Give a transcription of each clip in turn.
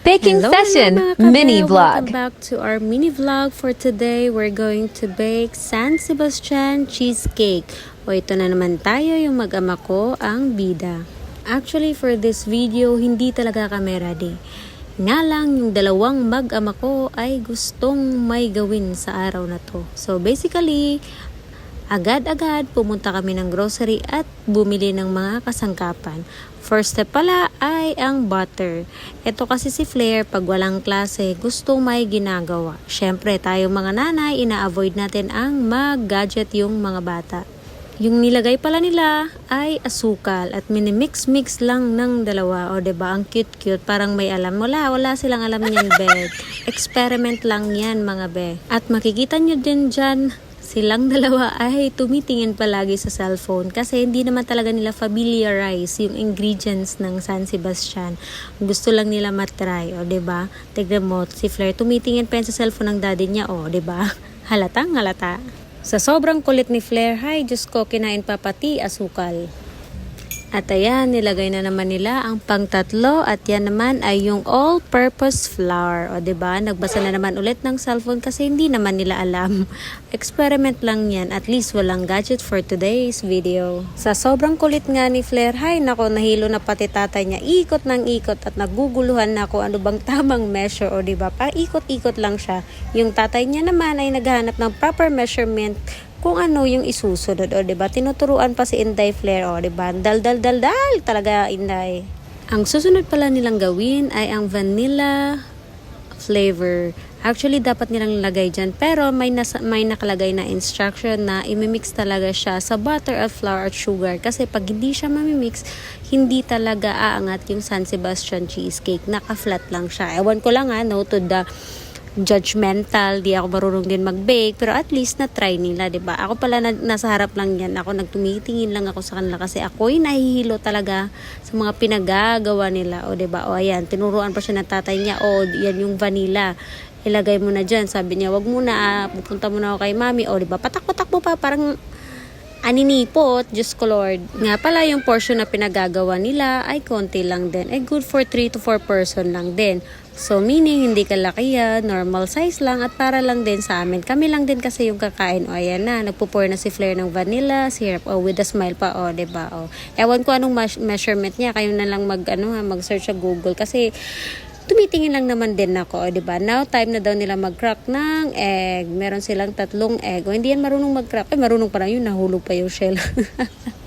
Baking Hello, session mga kabe! mini Welcome vlog. back to our mini vlog. For today, we're going to bake San Sebastian cheesecake. O ito na naman tayo, yung mag-ama ko ang bida. Actually, for this video, hindi talaga kami ready. Nga lang, yung dalawang mag-ama ko ay gustong may gawin sa araw na to. So basically, agad-agad pumunta kami ng grocery at bumili ng mga kasangkapan. First step pala ay ang butter. Ito kasi si Flair, pag walang klase, gustong may ginagawa. Syempre, tayo mga nanay, ina-avoid natin ang mag-gadget yung mga bata. Yung nilagay pala nila ay asukal at minimix-mix lang ng dalawa. O diba, ang cute-cute, parang may alam. Wala silang alam niyan, be. Experiment lang yan, mga be. At makikita nyo din dyan, silang dalawa ay tumitingin palagi sa cellphone kasi hindi naman talaga nila familiarize yung ingredients ng San Sebastian. Gusto lang nila matry, o diba? Tignan mo, si Flair tumitingin pa yan sa cellphone ng daddy niya, o diba? Halatang halata. Sa sobrang kulit ni Flair, hay, Diyos ko, kinain pa pati asukal. At ayan, nilagay na naman nila ang pangtatlo at yan naman ay yung all-purpose flour. O diba, nagbasa na naman ulit ng cellphone kasi hindi naman nila alam. Experiment lang yan, at least walang gadget for today's video. Sa sobrang kulit nga ni Flair, hay nako, nahilo na pati tatay niya. Ikot ng ikot at naguguluhan na ako ano bang tamang measure. O diba, paikot-ikot lang siya. Yung tatay niya naman ay naghahanap ng proper measurement kung ano yung isusunod, o diba? Tinuturuan pa si Inday Flair, o diba? Dal talaga, Inday. Ang susunod pala nilang gawin ay ang vanilla flavor. Actually, dapat nilang lagay dyan, pero may nakalagay na instruction na imimix talaga siya sa butter at flour at sugar. Kasi pag hindi siya mamimix, hindi talaga aangat yung San Sebastian cheesecake. Naka-flat lang siya. Ewan ko lang no to the judgmental, di ako marunong din mag-bake, pero at least na-try nila, diba? Ako pala nasa harap lang yan, ako nagtumitingin lang ako sa kanila kasi ako'y nahihilo talaga sa mga pinagagawa nila, o diba? O ayan, tinuruan pa siya ng tatay niya, o yan yung vanilla, ilagay mo na dyan, sabi niya, wag muna, pupunta muna ako kay mami, o diba? Patak-patak mo pa, parang aninipot, Diyos ko Lord. Nga pala yung portion na pinagagawa nila ay konti lang din. Ay good for 3 to 4 person lang din. So meaning hindi kalaki yan, normal size lang at para lang din sa amin. Kami lang din kasi yung kakain. O ayan na, nagpo-pour na si Flair ng vanilla syrup. O with a smile pa, o diba? O ewan ko anong measurement niya. Kayo na lang mag-search sa Google kasi tumitingin lang naman din ako, o diba? Now, time na daw nila mag-crack ng egg. Meron silang 3 egg. O hindi yan marunong mag-crack. Ay, marunong pa lang yun. Nahulog pa yung shell.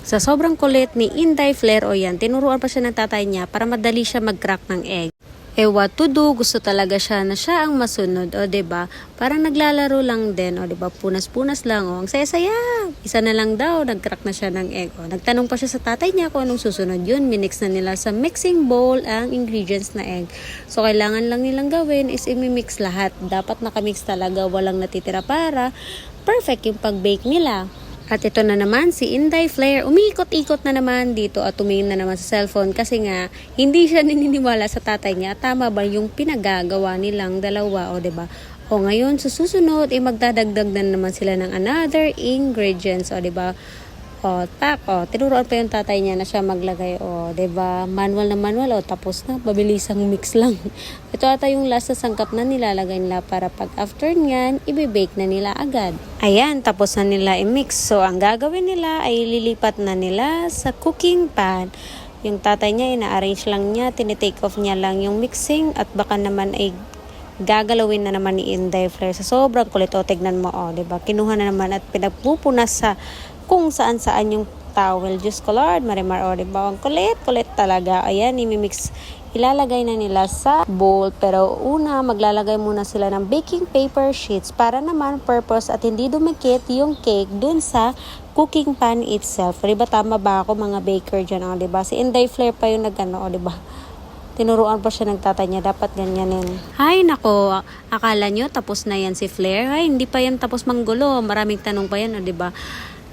Sa sobrang kulit ni Inday Flair, o yan, tinuruan pa siya ng tatay niya para madali siya mag-crack ng egg. What to do, gusto talaga siya na siya ang masunod, o diba? Parang naglalaro lang din, o diba? Punas-punas lang, o ang saya-saya. Isa na lang daw, nag-crack na siya ng egg. O, nagtanong pa siya sa tatay niya kung anong susunod yun. Minix na nila sa mixing bowl ang ingredients na egg. So, kailangan lang nilang gawin is imimix lahat. Dapat nakamix talaga, walang natitira para perfect yung pag-bake nila. At ito na naman si Inday Flair, umikot-ikot na naman dito at tumingin na naman sa cellphone kasi nga hindi siya naniniwala sa tatay niya. Tama ba yung pinagagawa nilang dalawa, o diba? O ngayon sa susunod, magdadagdag na naman sila ng another ingredients, o diba? O tinuruan pa yung tatay niya na siya maglagay, o diba? Manual na manual, o tapos na, mabilisang mix lang. Ito ata yung last na sangkap na nilalagay nila para pag after nyan, ibibake na nila agad. Ayan, tapos na nila i-mix. So, ang gagawin nila ay lilipat na nila sa cooking pan. Yung tatay niya, ina-arrange lang niya, tinitake off niya lang yung mixing at baka naman ay gagalawin na naman ni Inday Flair. Sa sobrang kulit, o tignan mo, o diba? Kinuha na naman at pinagpupunas sa kung saan-saan yung towel. Diyos ko Lord, Marimar, o diba? Ang kulit talaga. Ayan, imimix. Ilalagay na nila sa bowl. Pero una, maglalagay muna sila ng baking paper sheets para naman purpose at hindi dumikit yung cake dun sa cooking pan itself. Diba tama ba ako mga baker dyan? O diba? Si Inday Flair pa yung o diba? Tinuruan pa siya ng tatay niya, dapat ganyanin. Hay nako, akala nyo tapos na yan si Flair? Hay, hindi pa yan tapos manggulo. Maraming tanong pa yan, o diba?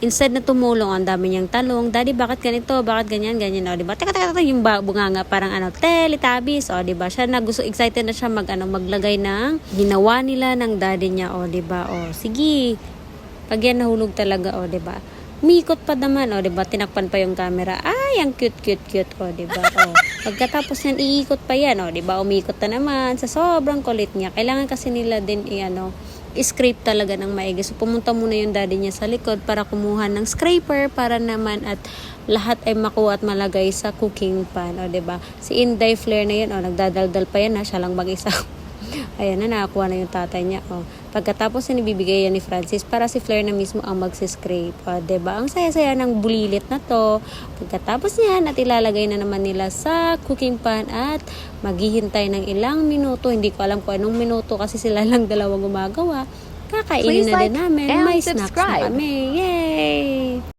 Instead na tumulong, ang dami niyang talong, Daddy, bakit ganito? Bakit ganyan? O, diba? Teka, yung bunganga, parang Teletubbies, o, diba? Siya excited na siya maglagay ng ginawa nila ng daddy niya, o, diba? O, sige, pag yan nahulog talaga, o, diba? Umikot pa naman, o, diba? Tinakpan pa yung camera. Ay, ang cute, o, diba? O, pagkatapos yan, iikot pa yan, o, diba? Umikot na naman sa sobrang kulit niya. Kailangan kasi nila din, scrape talaga ng maigi. So, pumunta muna yung daddy niya sa likod para kumuha ng scraper para naman at lahat ay makuha at malagay sa cooking pan, o, diba? Si Inday Flair na yan, o, nagdadaldal pa yan, ha? Siya lang mag-isa. Ayan na, nakakuha na yung tatay niya. O. Pagkatapos inibibigay yan ni Francis para si Flair na mismo ang magsiscrape. O, diba? Ang saya-saya ng bulilit na to. Pagkatapos niyan at ilalagay na naman nila sa cooking pan at maghihintay ng ilang minuto. Hindi ko alam kung anong minuto kasi sila lang dalawang gumagawa. Kakainin na din namin. May snacks na kami. Yay!